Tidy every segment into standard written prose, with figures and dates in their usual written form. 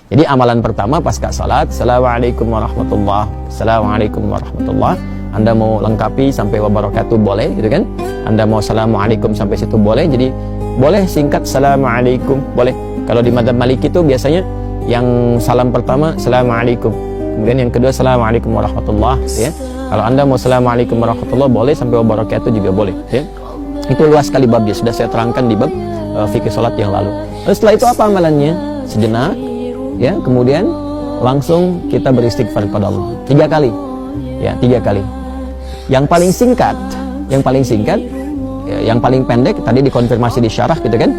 Jadi amalan pertama pasca salat, Assalamualaikum warahmatullah, Assalamualaikum warahmatullah. Anda mau lengkapi sampai wabarakatuh boleh, gitu kan? Anda mau Assalamualaikum sampai situ boleh. Jadi boleh singkat Assalamualaikum, boleh. Kalau di madzhab Maliki itu biasanya yang salam pertama Assalamualaikum, kemudian yang kedua Assalamualaikum warahmatullah, ya. Kalau Anda mau Assalamualaikum warahmatullah boleh, sampai wabarakatuh juga boleh, ya. Itu luas sekali babnya, sudah saya terangkan di bab fikih salat yang lalu. Lalu setelah itu apa amalannya? Sejenak, ya, kemudian langsung kita beristighfar kepada Allah 3 kali, ya, 3 kali. Yang paling singkat, ya, yang paling pendek tadi dikonfirmasi di syarah, gitu kan?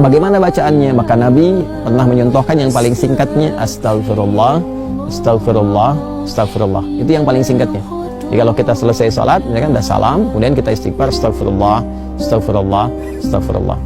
Bagaimana bacaannya? Maka Nabi pernah menyontohkan yang paling singkatnya Astagfirullah, Astagfirullah, Astagfirullah. Itu yang paling singkatnya. Jadi kalau kita selesai salat, ya kan, ada salam, kemudian kita istighfar Astagfirullah, Astagfirullah, Astagfirullah.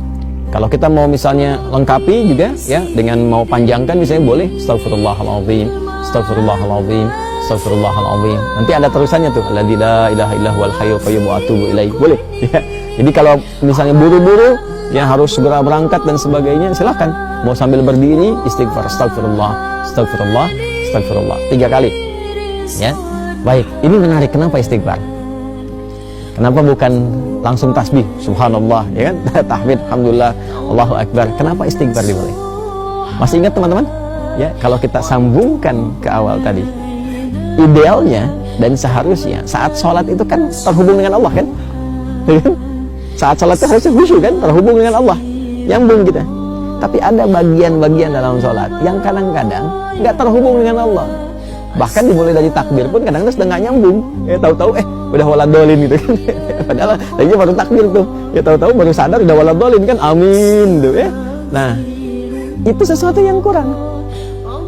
Kalau kita mau misalnya lengkapi juga, ya, dengan mau panjangkan misalnya boleh Astagfirullahaladzim, Astagfirullahaladzim, Astagfirullahaladzim. Nanti ada terusannya tuh, alladzi la ilaha illa huwal hayyul qayyum wa atubu ilaih. Boleh, ya. Jadi kalau misalnya buru-buru, ya harus segera berangkat dan sebagainya, silahkan. Mau sambil berdiri, istighfar Astagfirullah, Astagfirullah, Astagfirullah 3 kali, ya. Baik, ini menarik. Kenapa istighfar? Kenapa bukan langsung tasbih, subhanallah, ya kan? Tahmid, alhamdulillah, Allahu akbar. Kenapa istighfar dimulai? Masih ingat teman-teman? Ya, kalau kita sambungkan ke awal tadi, idealnya dan seharusnya saat sholat itu kan terhubung dengan Allah, kan? Saat sholat itu harusnya khusyuk, kan? Terhubung dengan Allah, nyambung kita. Tapi ada bagian-bagian dalam sholat yang kadang-kadang nggak terhubung dengan Allah. Bahkan dimulai dari takbir pun kadang-kadang sedang nggak nyambung. Ya tahu-tahu udah waladolin gitu kan. Padahal tadinya baru takbir tuh. Ya tahu-tahu baru sadar udah waladolin kan. Amin tuh, ya. Nah, itu sesuatu yang kurang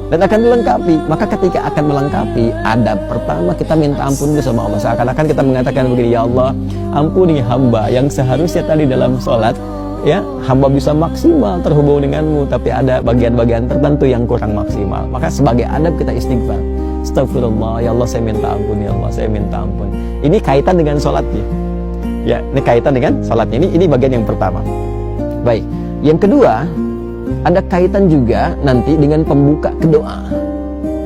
dan akan dilengkapi. Maka ketika akan melengkapi, adab pertama kita minta ampun sama Allah. Seakan-akan kita mengatakan begini, ya Allah, ampuni hamba yang seharusnya tadi dalam sholat, ya, hamba bisa maksimal terhubung denganmu, tapi ada bagian-bagian tertentu yang kurang maksimal. Maka sebagai adab kita istighfar. Astagfirullah, ya Allah saya minta ampun, ya Allah saya minta ampun. Ini kaitan dengan sholatnya. Ya, ini kaitan dengan sholatnya. Ini bagian yang pertama. Baik, yang kedua ada kaitan juga nanti dengan pembuka ke doa.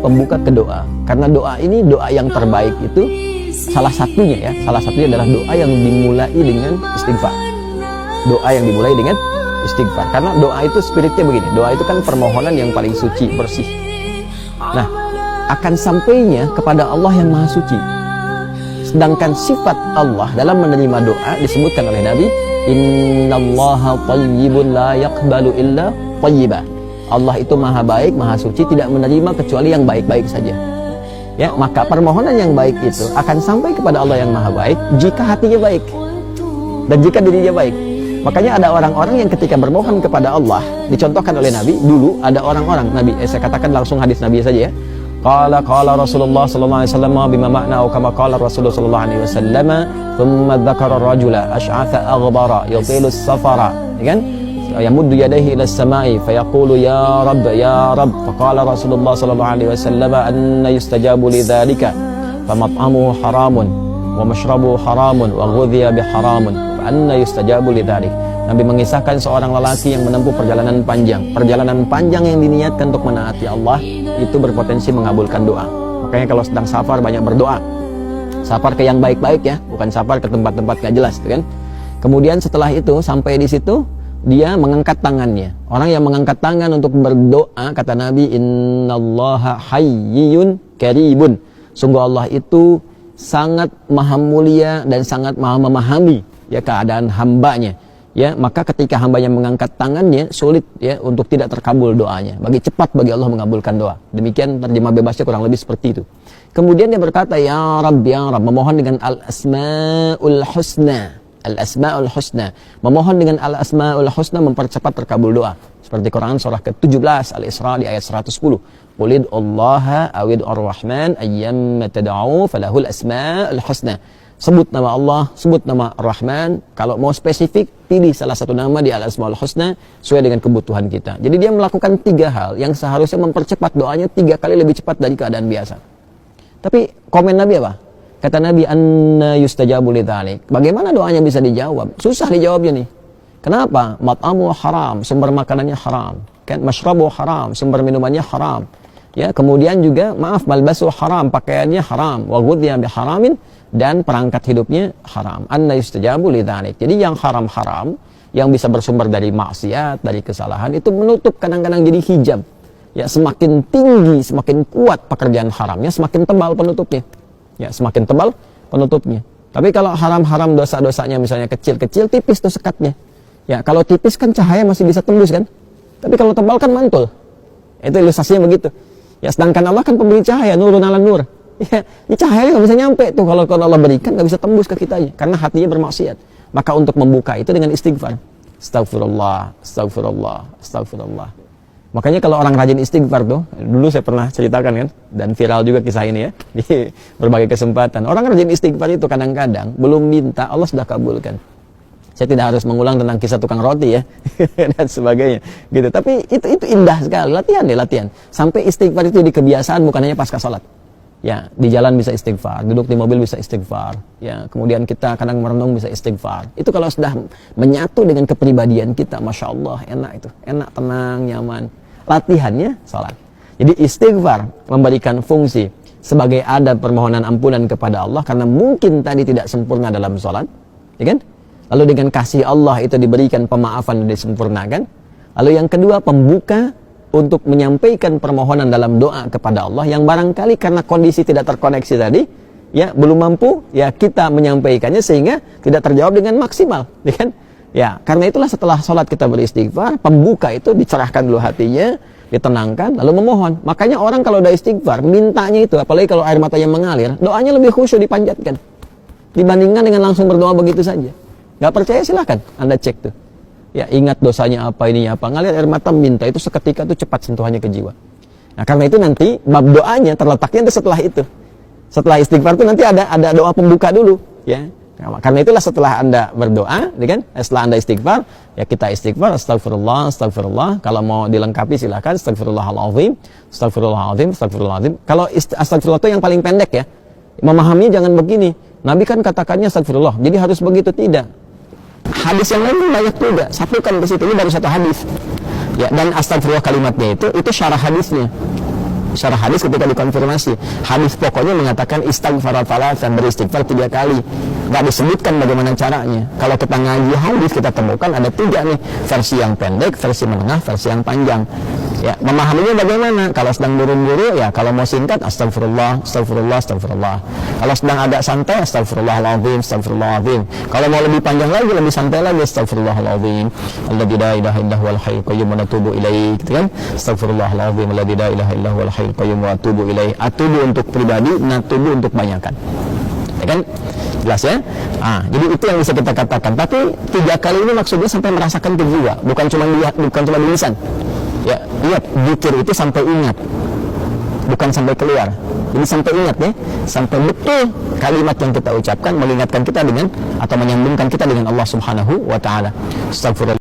Pembuka ke doa. Karena doa ini doa yang terbaik itu salah satunya, ya. Salah satunya adalah doa yang dimulai dengan istighfar. Doa yang dimulai dengan istighfar. Karena doa itu spiritnya begini. Doa itu kan permohonan yang paling suci, bersih. Nah, akan sampainya kepada Allah yang Maha Suci. Sedangkan sifat Allah dalam menerima doa disebutkan oleh Nabi, innallaha thayyibun la yaqbalu illa thayyiba. Allah itu Maha baik, Maha Suci, tidak menerima kecuali yang baik-baik saja. Ya, maka permohonan yang baik itu akan sampai kepada Allah yang Maha baik jika hatinya baik dan jika dirinya baik. Makanya ada orang-orang yang ketika bermohon kepada Allah, dicontohkan oleh Nabi, dulu ada orang-orang, Nabi, saya katakan langsung hadis Nabi saja, ya. Qala Rasulullah sallallahu alaihi wasallam bima ma'na atau kama qala Rasulullah sallallahu alaihi wasallam, thumma dzakara ar-rajula ash'atha aghdara yutilu as-safara, ya kan? Yamuddu yadayhi ila as-sama'i fayaqulu ya Rabb. Faqala Rasulullah sallallahu alaihi wasallam anna yustajabu lidzalika famat'amuhu haramun wa mashrabuhu haramun wa ghudhiya biharamun fa anna yustajabu lidzalik. Nabi mengisahkan seorang lelaki yang menempuh perjalanan panjang. Perjalanan panjang yang diniatkan untuk menaati Allah itu berpotensi mengabulkan doa. Makanya kalau sedang safar banyak berdoa. Safar ke yang baik-baik, ya, bukan safar ke tempat-tempat gak jelas, kan? Kemudian setelah itu sampai di situ dia mengangkat tangannya. Orang yang mengangkat tangan untuk berdoa, kata Nabi, innallaha hayyun karibun. Sungguh Allah itu sangat maha mulia dan sangat maha memahami, ya, keadaan hambanya. Ya, maka ketika hambanya mengangkat tangannya, sulit, ya, untuk tidak terkabul doanya. Cepat bagi Allah mengabulkan doa. Demikian terjemah bebasnya kurang lebih seperti itu. Kemudian dia berkata, ya Rabb, memohon dengan al-asma'ul husna. Al-asma'ul husna. Memohon dengan al-asma'ul husna mempercepat terkabul doa. Seperti Quran surah ke-17 Al-Isra di ayat 110. Qulid Allaha awid ar-Rahman ayyamma tad'u falahul asma'ul husna. Sebut nama Allah, sebut nama Ar-Rahman. Kalau mau spesifik, pilih salah satu nama di Al-Asmaul Husna sesuai dengan kebutuhan kita. Jadi dia melakukan 3 hal yang seharusnya mempercepat doanya 3 kali lebih cepat dari keadaan biasa. Tapi komen Nabi apa? Kata Nabi, anna yustajabu lidzalik. Bagaimana doanya bisa dijawab? Susah dijawabnya nih. Kenapa? Mat'amu haram, sumber makanannya haram. kan? Masyrabu haram, sumber minumannya haram. Ya, kemudian juga malbasu haram, pakaiannya haram, wa ghudhiya biharamin, dan perangkat hidupnya haram. Anna yustajabu lidzalik. Jadi yang haram-haram yang bisa bersumber dari maksiat, dari kesalahan itu menutup, kadang-kadang jadi hijab. Ya, semakin tinggi, semakin kuat pekerjaan haramnya, semakin tebal penutupnya. Ya, semakin tebal penutupnya. Tapi kalau haram-haram dosa-dosanya misalnya kecil-kecil, tipis tuh sekatnya. Ya, kalau tipis kan cahaya masih bisa tembus kan? Tapi kalau tebal kan mantul. Itu ilustrasinya begitu. Ya, sedangkan Allah kan pemberi cahaya, nurun ala nur. Ya, ini cahaya nggak bisa nyampe tuh kalau Allah berikan, nggak bisa tembus ke kitanya karena hatinya bermaksiat. Maka untuk membuka itu dengan istighfar. Astagfirullah, astagfirullah, astagfirullah. Makanya kalau orang rajin istighfar tuh, dulu saya pernah ceritakan kan, dan viral juga kisah ini ya, di berbagai kesempatan. Orang rajin istighfar itu kadang-kadang belum minta, Allah sudah kabulkan. Saya tidak harus mengulang tentang kisah tukang roti ya, dan sebagainya gitu. Tapi itu indah sekali, latihan deh, latihan. Sampai istighfar itu di kebiasaan, bukan hanya pasca salat. Ya, di jalan bisa istighfar, duduk di mobil bisa istighfar. Ya, kemudian kita kadang merenung bisa istighfar. Itu kalau sudah menyatu dengan kepribadian kita, masya Allah, enak itu, enak, tenang, nyaman. Latihannya salat. Jadi istighfar memberikan fungsi sebagai adab permohonan ampunan kepada Allah karena mungkin tadi tidak sempurna dalam salat, ya kan? Lalu dengan kasih Allah itu diberikan pemaafan dan disempurnakan. Lalu yang kedua, pembuka untuk menyampaikan permohonan dalam doa kepada Allah yang barangkali karena kondisi tidak terkoneksi tadi, ya belum mampu, ya kita menyampaikannya sehingga tidak terjawab dengan maksimal, ya kan? Ya, karena itulah setelah sholat kita beristighfar, pembuka itu dicerahkan dulu hatinya, ditenangkan, lalu memohon. Makanya orang kalau udah istighfar, mintanya itu, apalagi kalau air matanya mengalir, doanya lebih khusyuk dipanjatkan dibandingkan dengan langsung berdoa begitu saja. Gak percaya silahkan Anda cek tuh. Ya, ingat dosanya apa, ininya apa, ngalir air mata, minta, itu seketika tuh cepat sentuhannya ke jiwa. Nah, karena itu nanti bab doanya terletaknya setelah itu. Setelah istighfar itu nanti ada doa pembuka dulu, ya. Nah, karena itulah setelah Anda berdoa, ya kan? Setelah Anda istighfar, ya kita istighfar, astagfirullah, astagfirullah. Kalau mau dilengkapi silahkan, astagfirullahaladzim, astagfirullahaladzim, astagfirullahaladzim. Kalau astagfirullah itu yang paling pendek ya. Memahaminya jangan begini. Nabi kan katakannya astagfirullah, jadi harus begitu, tidak. Hadis yang lain banyak juga, satukan ke situ, ini baru satu hadis. Ya, dan astagfirullah kalimatnya itu syarah hadisnya. Syarah hadis ketika dikonfirmasi, hadis pokoknya mengatakan istighfar dan beristighfar 3 kali. Nggak disebutkan bagaimana caranya. Kalau kita ngaji hadis kita temukan ada 3 nih, versi yang pendek, versi menengah, versi yang panjang. Ya, memahaminya bagaimana? Kalau sedang buru-buru, ya kalau mau singkat astagfirullah, astagfirullah, astagfirullah. Kalau sedang agak santai, astagfirullahaladzim, astagfirullahaladzim. Kalau mau lebih panjang lagi, lebih santai lagi, astagfirullahaladzim. Alladzi la ilaha illa huwal hayyul qayyum wa atubu ilaih, gitu kan? Astagfirullahaladzim, alladzi la ilaha illa huwal hayyul qayyum wa atubu ilaih. Atubu untuk pribadi, natubu untuk banyakan. Ya kan? Jelas ya? Jadi itu yang bisa kita katakan. Tapi 3 kali ini maksudnya sampai merasakan ke jiwa, bukan cuma di lisan. Ya, lihat, zikir itu sampai ingat, bukan sampai keluar. Jadi sampai ingat ya, sampai betul kalimat yang kita ucapkan mengingatkan kita dengan atau menyambungkan kita dengan Allah Subhanahu wa taala. Astagfirullah.